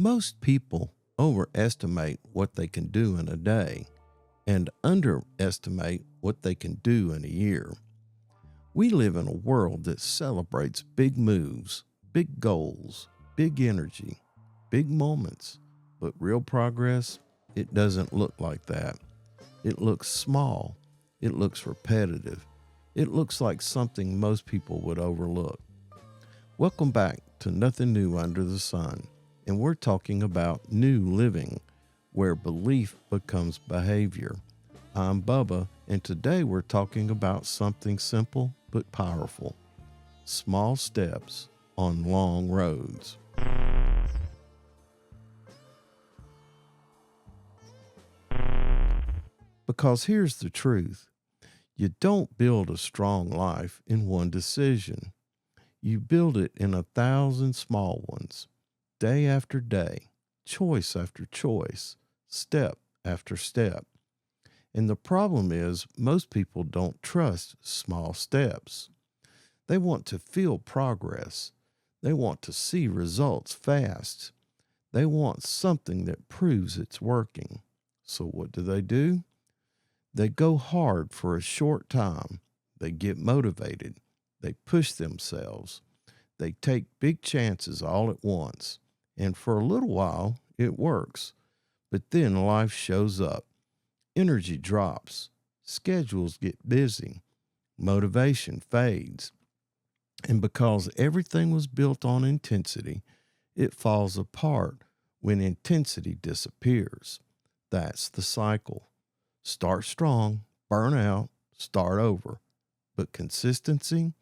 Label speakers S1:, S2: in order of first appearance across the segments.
S1: Most people overestimate what they can do in a day and underestimate what they can do in a year. We live in a world that celebrates big moves, big goals, big energy, big moments, but real progress, it doesn't look like that. It looks small, it looks repetitive, it looks like something most people would overlook. Welcome back to Nothing New Under the Sun, and we're talking about new living, where belief becomes behavior. I'm Bubba, and today we're talking about something simple but powerful: small steps on long roads. Because here's the truth: you don't build a strong life in one decision. You build it in 1,000 small ones, day after day, choice after choice, step after step. And the problem is, most people don't trust small steps. They want to feel progress. They want to see results fast. They want something that proves it's working. So what do? They go hard for a short time. They get motivated. They push themselves. They take big chances all at once. And for a little while, it works. But then life shows up. Energy drops. Schedules get busy. Motivation fades. And because everything was built on intensity, it falls apart when intensity disappears. That's the cycle. Start strong, burn out, start over. But consistency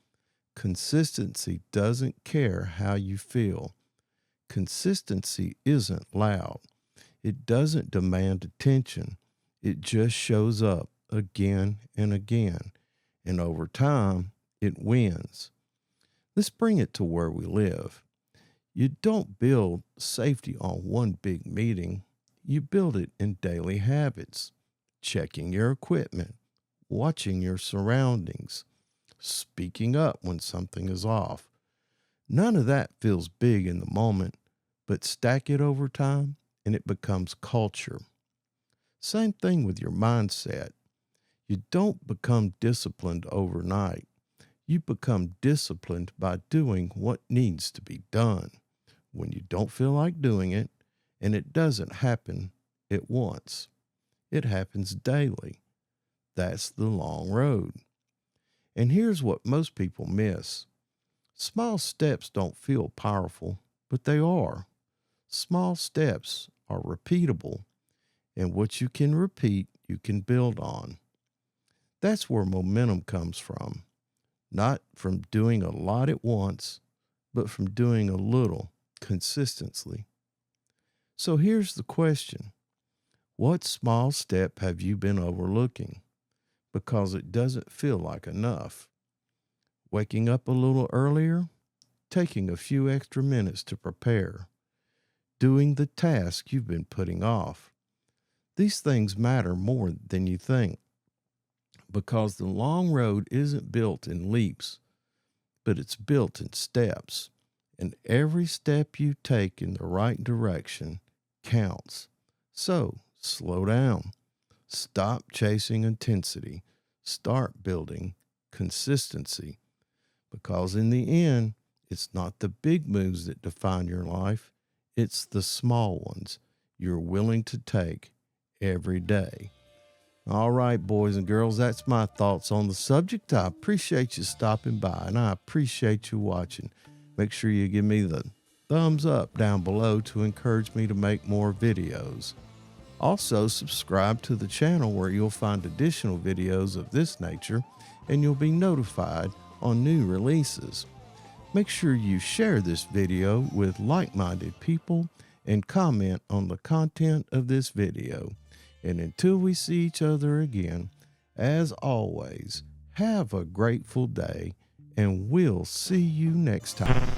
S1: doesn't care how you feel. Consistency isn't loud. It doesn't demand attention. It just shows up again and again. And over time, it wins. Let's bring it to where we live. You don't build safety on one big meeting. You build it in daily habits. Checking your equipment, watching your surroundings, speaking up when something is off. None of that feels big in the moment, but stack it over time and it becomes culture. Same thing with your mindset. You don't become disciplined overnight. You become disciplined by doing what needs to be done when you don't feel like doing it, and it doesn't happen at once. It happens daily. That's the long road. And here's what most people miss. Small steps don't feel powerful, but they are. Small steps are repeatable, and what you can repeat, you can build on. That's where momentum comes from. Not from doing a lot at once, but from doing a little consistently. So here's the question: what small step have you been overlooking because it doesn't feel like enough? Waking up a little earlier, taking a few extra minutes to prepare, doing the task you've been putting off. These things matter more than you think, because the long road isn't built in leaps, but it's built in steps. And every step you take in the right direction counts. So slow down. Stop chasing intensity. Start building consistency. Because in the end, it's not the big moves that define your life. It's the small ones you're willing to take every day. All right, boys and girls, that's my thoughts on the subject. I appreciate you stopping by, and I appreciate you watching. Make sure you give me the thumbs up down below to encourage me to make more videos. Also, subscribe to the channel where you'll find additional videos of this nature, and you'll be notified on new releases. Make sure you share this video with like-minded people and comment on the content of this video. And until we see each other again, as always, have a grateful day, and we'll see you next time.